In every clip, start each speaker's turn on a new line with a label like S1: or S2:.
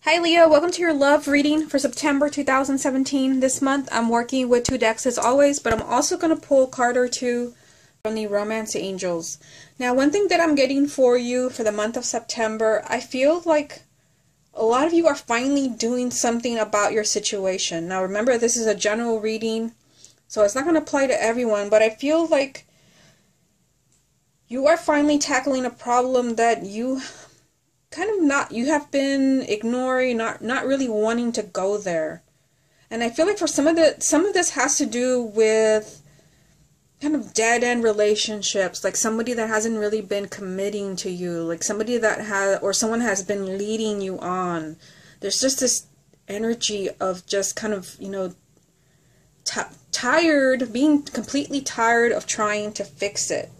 S1: Hi Leo, welcome to your love reading for September 2017. This month I'm working with two decks as always, but I'm also going to pull a card or two from the Romance Angels. Now, one thing that I'm getting for you for the month of September, I feel like a lot of you are finally doing something about your situation. Now remember, this is a general reading, so it's not going to apply to everyone, but I feel like you are finally tackling a problem that you you have been ignoring, not really wanting to go there. And I feel like for some of this has to do with kind of dead-end relationships, like somebody that hasn't really been committing to you, like somebody that someone has been leading you on. There's just this energy of just kind of, tired, being completely tired of trying to fix it.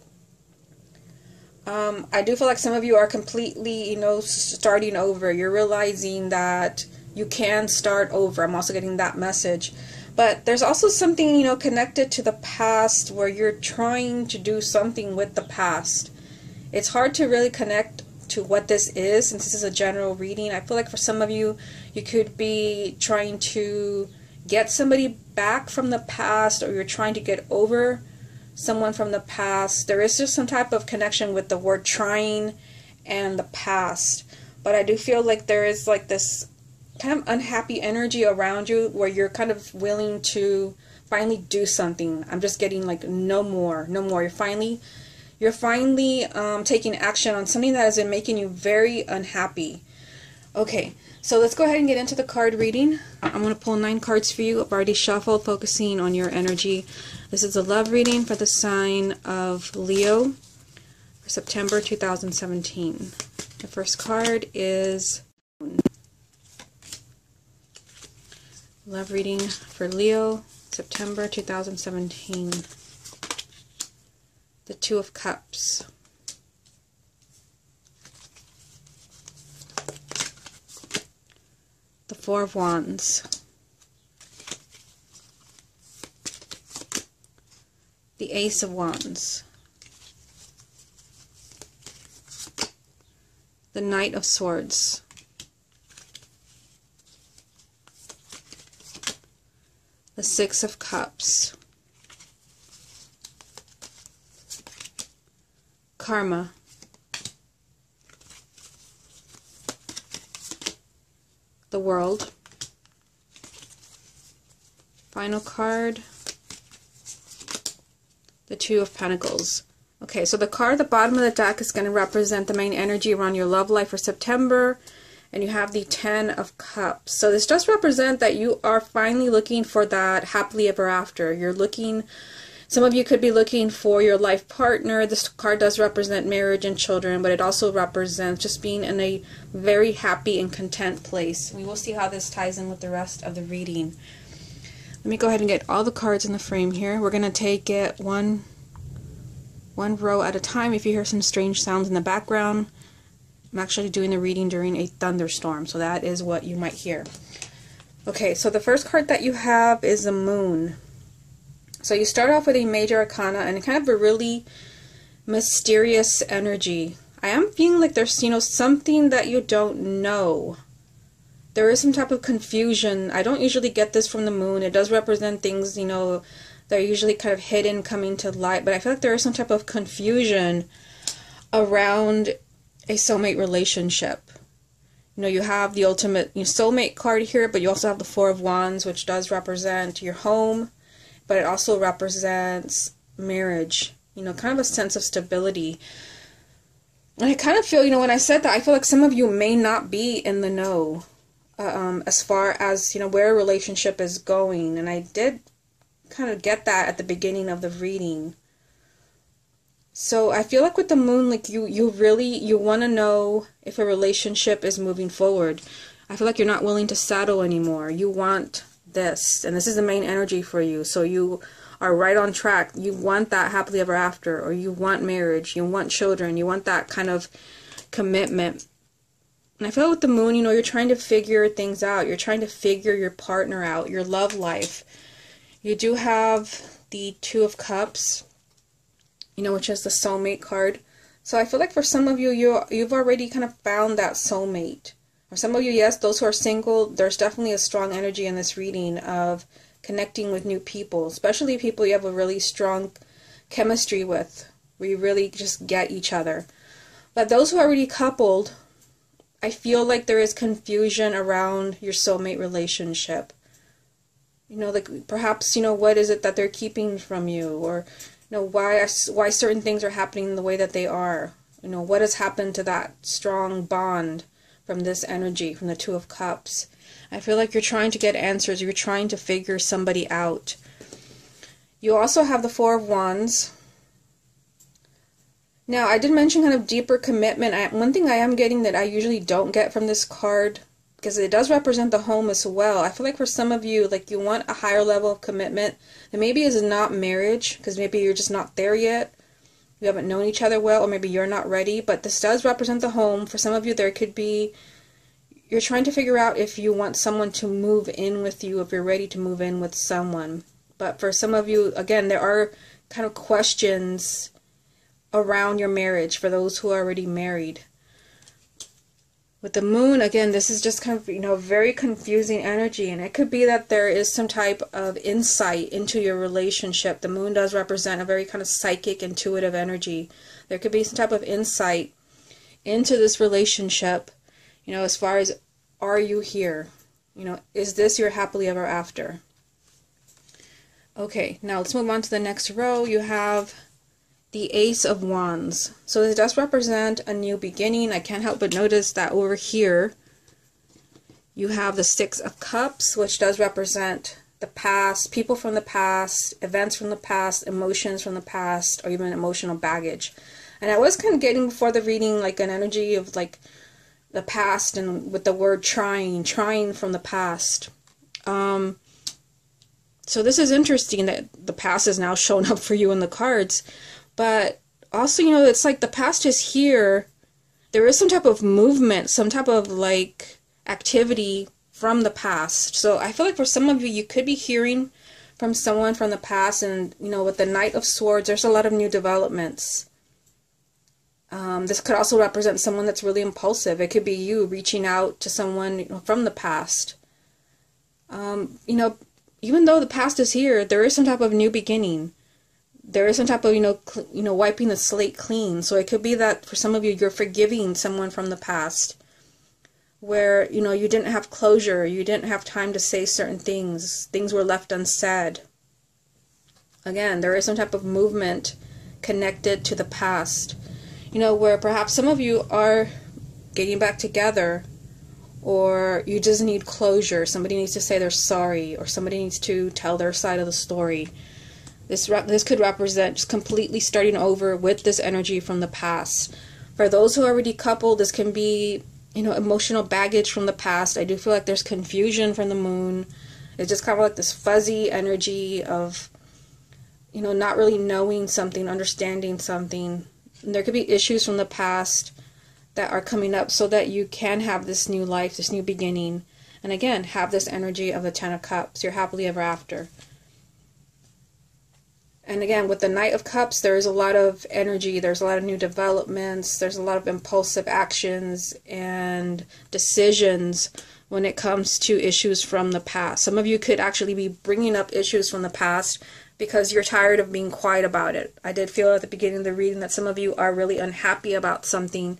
S1: I do feel like some of you are completely, starting over. You're realizing that you can start over. I'm also getting that message. But there's also something, connected to the past where you're trying to do something with the past. It's hard to really connect to what this is since this is a general reading. I feel like for some of you, you could be trying to get somebody back from the past, or you're trying to get over someone from the past. There is just some type of connection with the word trying and the past. But I do feel like there is like this kind of unhappy energy around you where you're kind of willing to finally do something. I'm just getting like no more. You're finally taking action on something that has been making you very unhappy. Okay, so let's go ahead and get into the card reading. I'm going to pull 9 cards for you. I've already shuffled, focusing on your energy. This is a love reading for the sign of Leo for September 2017. The first card is love reading for Leo, September 2017. The Two of Cups. The Four of Wands. The Ace of Wands. The Knight of Swords. The Six of Cups. Karma. The World. Final card, the Two of Pentacles. Okay, so the card at the bottom of the deck is going to represent the main energy around your love life for September, and you have the Ten of Cups. So this does represent that you are finally looking for that happily ever after. Some of you could be looking for your life partner. This card does represent marriage and children, but it also represents just being in a very happy and content place. We will see how this ties in with the rest of the reading. Let me go ahead and get all the cards in the frame here. We're going to take it one row at a time. If you hear some strange sounds in the background, I'm actually doing the reading during a thunderstorm, so that is what you might hear. Okay, so the first card that you have is the Moon. So you start off with a major arcana and kind of a really mysterious energy. I am feeling like there's, something that you don't know. There is some type of confusion. I don't usually get this from the Moon. It does represent things, that are usually kind of hidden coming to light. But I feel like there is some type of confusion around a soulmate relationship. You have the ultimate soulmate card here, but you also have the Four of Wands, which does represent your home. But it also represents marriage, kind of a sense of stability. And I kind of feel, when I said that, I feel like some of you may not be in the know as far as, where a relationship is going. And I did kind of get that at the beginning of the reading. So I feel like with the Moon, like you want to know if a relationship is moving forward. I feel like you're not willing to settle anymore. You want this, and this is the main energy for you, so you are right on track. You want that happily ever after, or you want marriage, you want children, you want that kind of commitment. And I feel with the Moon, you're trying to figure things out. You're trying to figure your partner out, your love life. You do have the Two of Cups, which is the soulmate card. So I feel like for some of you, you've already kind of found that soulmate, For some of you, yes, those who are single, there's definitely a strong energy in this reading of connecting with new people, especially people you have a really strong chemistry with, where you really just get each other. But those who are already coupled, I feel like there is confusion around your soulmate relationship. You know, like perhaps, you know, what is it that they're keeping from you, or you know, why certain things are happening the way that they are. You know, what has happened to that strong bond from this energy, from the Two of Cups. I feel like you're trying to get answers. You're trying to figure somebody out. You also have the Four of Wands. Now, I did mention kind of deeper commitment. One thing I am getting that I usually don't get from this card, because it does represent the home as well. I feel like for some of you, like you want a higher level of commitment. And maybe it's not marriage, because maybe you're just not there yet. You haven't known each other well, or maybe you're not ready. But this does represent the home. For some of you, there could be, you're trying to figure out if you want someone to move in with you, if you're ready to move in with someone. But for some of you, again, there are kind of questions around your marriage for those who are already married. With the moon, again, this is just kind of, you know, very confusing energy, and it could be that there is some type of insight into your relationship. The moon does represent a very kind of psychic, intuitive energy. There could be some type of insight into this relationship, you know, as far as, are you here? You know, is this your happily ever after? Okay, now let's move on to the next row. You have the Ace of Wands. So this does represent a new beginning. I can't help but notice that over here you have the Six of Cups, which does represent the past, people from the past, events from the past, emotions from the past, or even emotional baggage. And I was kind of getting before the reading like an energy of like the past, and with the word trying from the past. So this is interesting that the past is now shown up for you in the cards. But also, you know, it's like the past is here. There is some type of movement, some type of like activity from the past. So I feel like for some of you, you could be hearing from someone from the past. And, you know, with the Knight of Swords, there's a lot of new developments. This could also represent someone that's really impulsive. It could be you reaching out to someone, you know, from the past. You know, even though the past is here, there is some type of new beginning. There is some type of, you know, wiping the slate clean. So it could be that for some of you, you're forgiving someone from the past, where, you know, you didn't have closure, you didn't have time to say certain things, things were left unsaid. Again, there is some type of movement connected to the past, you know, where perhaps some of you are getting back together, or you just need closure. Somebody needs to say they're sorry, or somebody needs to tell their side of the story. This could represent just completely starting over with this energy from the past. For those who are already coupled, this can be, you know, emotional baggage from the past. I do feel like there's confusion from the moon. It's just kind of like this fuzzy energy of, you know, not really knowing something, understanding something. And there could be issues from the past that are coming up so that you can have this new life, this new beginning. And again, have this energy of the Ten of Cups, your happily ever after. And again, with the Knight of Cups, there's a lot of energy, there's a lot of new developments, there's a lot of impulsive actions and decisions when it comes to issues from the past. Some of you could actually be bringing up issues from the past because you're tired of being quiet about it. I did feel at the beginning of the reading that some of you are really unhappy about something,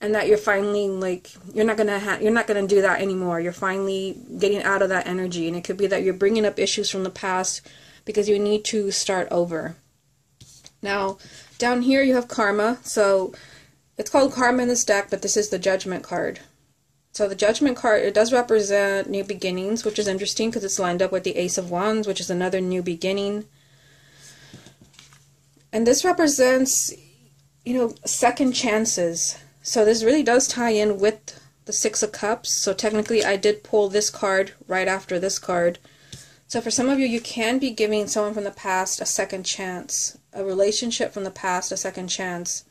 S1: and that you're finally like, you're not gonna do that anymore. You're finally getting out of that energy, and it could be that you're bringing up issues from the past because you need to start over. Now, down here you have Karma. So it's called Karma in this deck, but this is the Judgment card. So the Judgment card, it does represent new beginnings, which is interesting because it's lined up with the Ace of Wands, which is another new beginning. And this represents, you know, second chances. So this really does tie in with the Six of Cups. So technically I did pull this card right after this card. So for some of you, you can be giving someone from the past a second chance, a relationship from the past a second chance.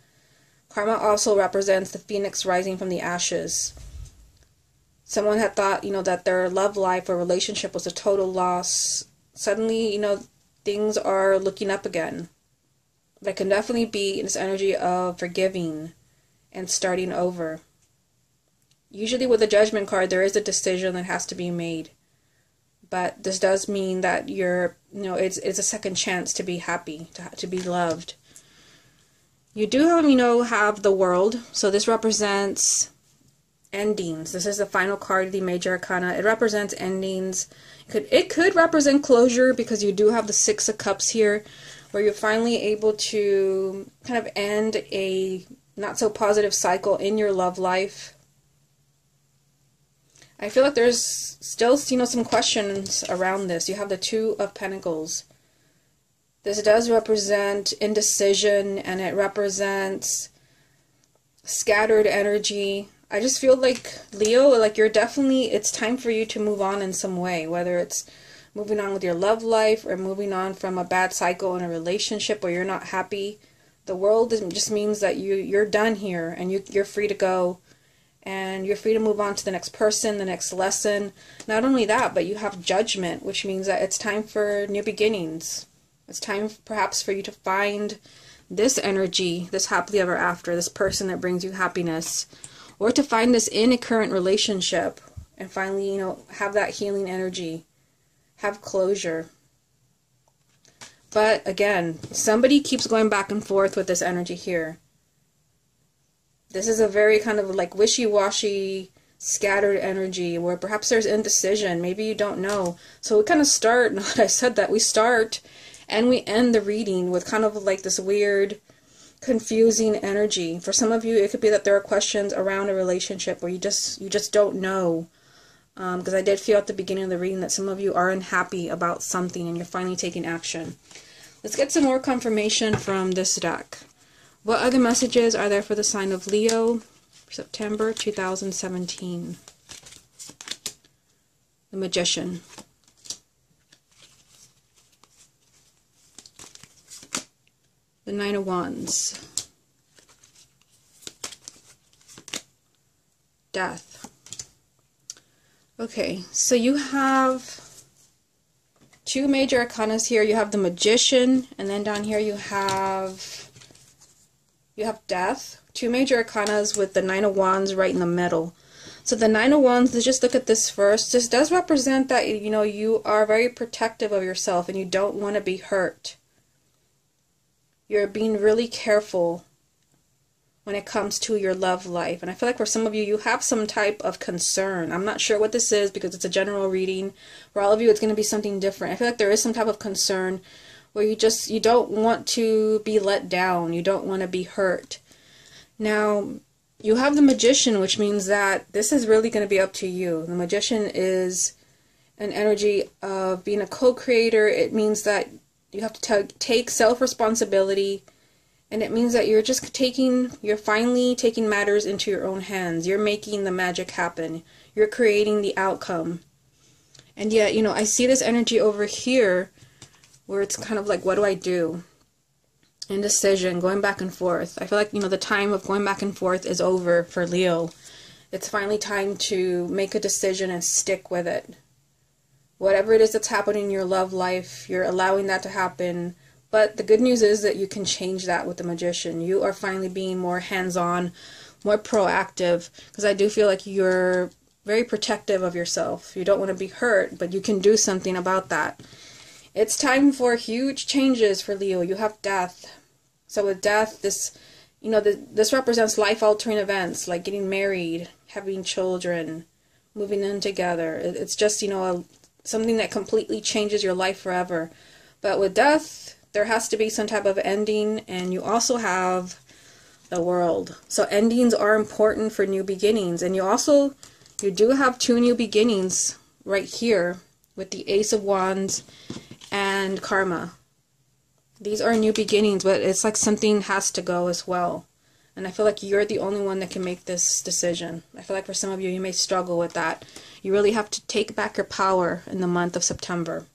S1: Karma also represents the phoenix rising from the ashes. Someone had thought, you know, that their love life or relationship was a total loss. Suddenly, you know, things are looking up again. There can definitely be this energy of forgiving and starting over. Usually with the Judgment card, there is a decision that has to be made. But this does mean that it's a second chance to be happy, to be loved. You do, have the World. So this represents endings. This is the final card of the Major Arcana. It represents endings. It could represent closure, because you do have the Six of Cups here, where you're finally able to kind of end a not so positive cycle in your love life. I feel like there's still, some questions around this. You have the Two of Pentacles. This does represent indecision, and it represents scattered energy. I just feel like, Leo, like it's time for you to move on in some way, whether it's moving on with your love life or moving on from a bad cycle in a relationship where you're not happy. The World just means that you're done here, and you're free to go. And you're free to move on to the next person, the next lesson. Not only that, but you have Judgment, which means that it's time for new beginnings. It's time perhaps for you to find this energy, this happily ever after, this person that brings you happiness. Or to find this in a current relationship and finally, have that healing energy. Have closure. But again, somebody keeps going back and forth with this energy here. This is a very kind of like wishy-washy, scattered energy where perhaps there's indecision. Maybe you don't know. So we kind of start, not that I said that, we start and we end the reading with kind of like this weird, confusing energy. For some of you, it could be that there are questions around a relationship where you just don't know. Because I did feel at the beginning of the reading that some of you are unhappy about something and you're finally taking action. Let's get some more confirmation from this deck. What other messages are there for the sign of Leo for September 2017? The Magician. The Nine of Wands. Death. Okay, so you have two major arcanas here. You have the Magician, and then down here you have Death. Two major arcanas with the Nine of Wands right in the middle. So the Nine of Wands, let's just look at this first. This does represent that, you are very protective of yourself and you don't want to be hurt. You're being really careful when it comes to your love life. And I feel like for some of you, you have some type of concern. I'm not sure what this is because it's a general reading. For all of you, it's going to be something different. I feel like there is some type of concern where you don't want to be let down. You don't want to be hurt. Now, you have the Magician, which means that this is really going to be up to you. The Magician is an energy of being a co-creator. It means that you have to take self-responsibility, and it means that you're finally taking matters into your own hands. You're making the magic happen. You're creating the outcome. And yet, I see this energy over here where it's kind of like, what do I do? Indecision, going back and forth. I feel like, the time of going back and forth is over for Leo. It's finally time to make a decision and stick with it. Whatever it is that's happening in your love life, you're allowing that to happen. But the good news is that you can change that with the Magician. You are finally being more hands-on, more proactive, because I do feel like you're very protective of yourself. You don't want to be hurt, but you can do something about that. It's time for huge changes for Leo. You have Death. So with Death, this represents life-altering events like getting married, having children, moving in together. It's just, something that completely changes your life forever. But with Death, there has to be some type of ending, and you also have the World. So endings are important for new beginnings, and you do have two new beginnings right here with the Ace of Wands and Karma. These are new beginnings, but it's like something has to go as well. And I feel like you're the only one that can make this decision. I feel like for some of you, you may struggle with that. You really have to take back your power in the month of September.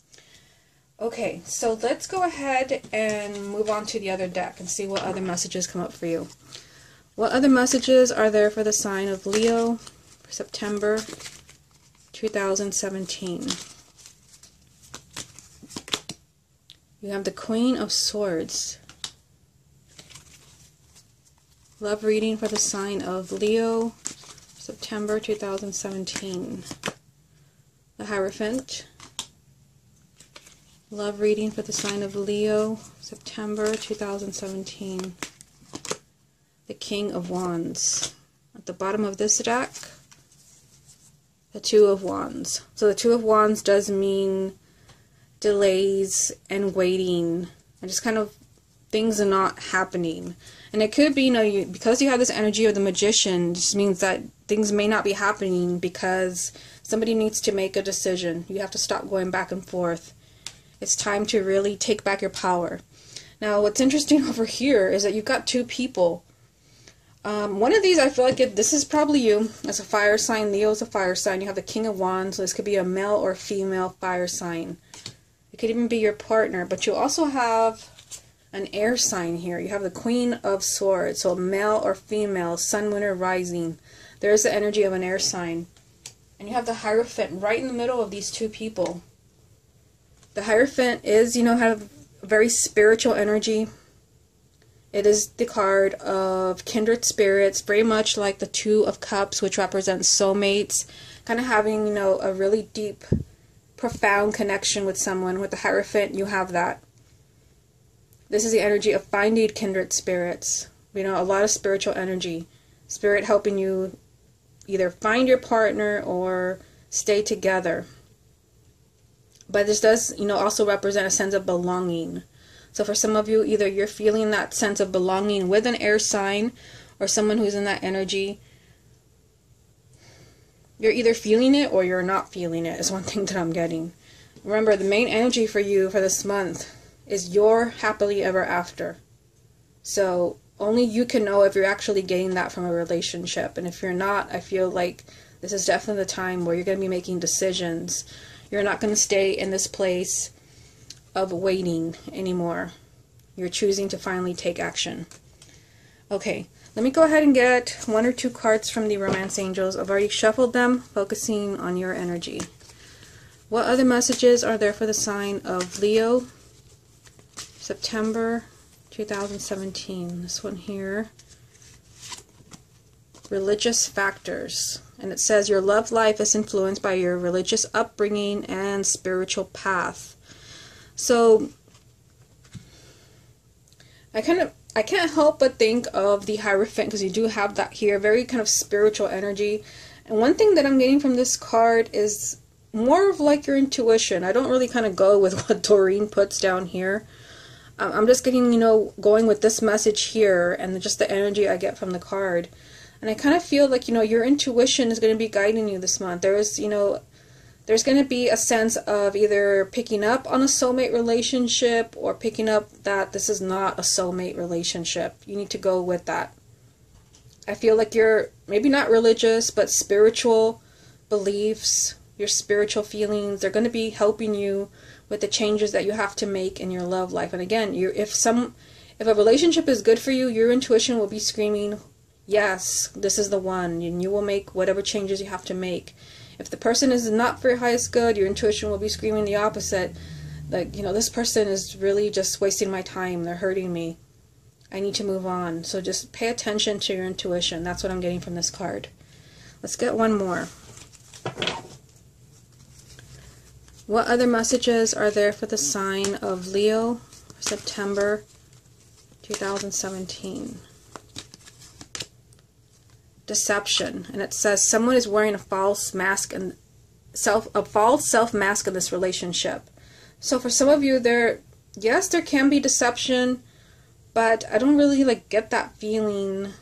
S1: Okay, so let's go ahead and move on to the other deck and see what other messages come up for you. What other messages are there for the sign of Leo for September 2017? You have the Queen of Swords. Love reading for the sign of Leo, September 2017. The Hierophant. Love reading for the sign of Leo, September 2017. The King of Wands. At the bottom of this deck, the Two of Wands. So the Two of Wands does mean delays and waiting and just kind of things are not happening. And it could be, you know, because you have this energy of the Magician, just means that things may not be happening because somebody needs to make a decision. You have to stop going back and forth. It's time to really take back your power. Now, what's interesting over here is that you've got two people. One of these, I feel like this is probably you. As a fire sign, Leo is a fire sign. You have the King of Wands, so this could be a male or female fire sign. It could even be your partner, but you also have an air sign here. You have the Queen of Swords, so male or female, sun, moon, or rising. There's the energy of an air sign. And you have the Hierophant right in the middle of these two people. The Hierophant is, you know, have a very spiritual energy. It is the card of kindred spirits, very much like the Two of Cups, which represents soulmates, kind of having, you know, a really deep, profound connection with someone. With the Hierophant, you have that. This is the energy of finding kindred spirits. You know, a lot of spiritual energy. Spirit helping you either find your partner or stay together. But this does, you know, also represent a sense of belonging. So for some of you, either you're feeling that sense of belonging with an air sign or someone who's in that energy. You're either feeling it or you're not feeling it is one thing that I'm getting. Remember, the main energy for you for this month is your happily ever after. So only you can know if you're actually getting that from a relationship. And if you're not, I feel like this is definitely the time where you're going to be making decisions. You're not going to stay in this place of waiting anymore. You're choosing to finally take action. Okay, let me go ahead and get one or two cards from the Romance Angels. I've already shuffled them, focusing on your energy. What other messages are there for the sign of Leo? September 2017. This one here. Religious factors. And it says your love life is influenced by your religious upbringing and spiritual path. So I can't help but think of the Hierophant, because you do have that here, very kind of spiritual energy. And one thing that I'm getting from this card is more of like your intuition. I don't really kind of go with what Doreen puts down here. I'm just getting, you know, going with this message here and just the energy I get from the card. And I kind of feel like, you know, your intuition is going to be guiding you this month. There's, you know, there's going to be a sense of either picking up on a soulmate relationship or picking up that this is not a soulmate relationship. You need to go with that. I feel like you're maybe not religious, but spiritual beliefs, your spiritual feelings, they're going to be helping you with the changes that you have to make in your love life. And again, if a relationship is good for you, your intuition will be screaming, yes, this is the one, and you will make whatever changes you have to make. If the person is not for your highest good, your intuition will be screaming the opposite. Like, you know, this person is really just wasting my time. They're hurting me. I need to move on. So just pay attention to your intuition. That's what I'm getting from this card. Let's get one more. What other messages are there for the sign of Leo, September 2017? Deception, and it says someone is wearing a false mask and a false self mask in this relationship. So for some of you, there can be deception, but I don't really get that feeling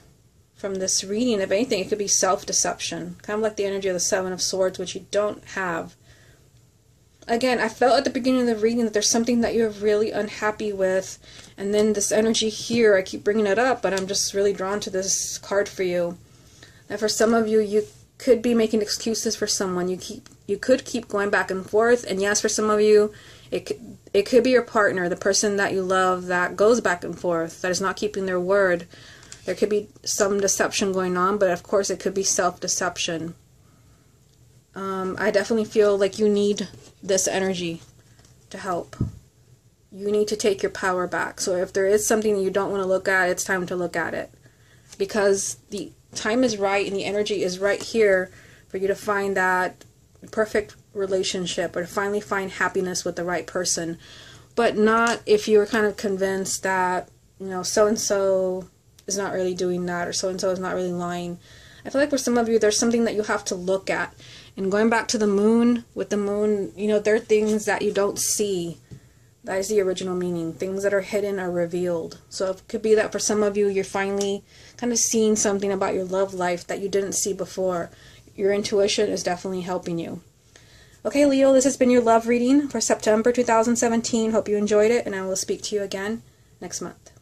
S1: from this reading. If anything, it could be self-deception, kind of like the energy of the Seven of Swords, which you don't have. Again, I felt at the beginning of the reading that there's something that you're really unhappy with, and then this energy here, I keep bringing it up, but I'm just really drawn to this card for you. And for some of you, you could be making excuses for someone. You could keep going back and forth. And yes, for some of you, it could be your partner, the person that you love, that goes back and forth, that is not keeping their word. There could be some deception going on, but of course it could be self-deception. I definitely feel like you need this energy to help. You need to take your power back. So if there is something that you don't want to look at, it's time to look at it. Because the time is right and the energy is right here for you to find that perfect relationship or to finally find happiness with the right person. But not if you're kind of convinced that, you know, so-and-so is not really doing that or so-and-so is not really lying. I feel like for some of you, there's something that you have to look at. And going back to the moon, with the moon, you know, there are things that you don't see. That is the original meaning. Things that are hidden are revealed. So it could be that for some of you, you're finally kind of seeing something about your love life that you didn't see before. Your intuition is definitely helping you. Okay, Leo, this has been your love reading for September 2017. Hope you enjoyed it, and I will speak to you again next month.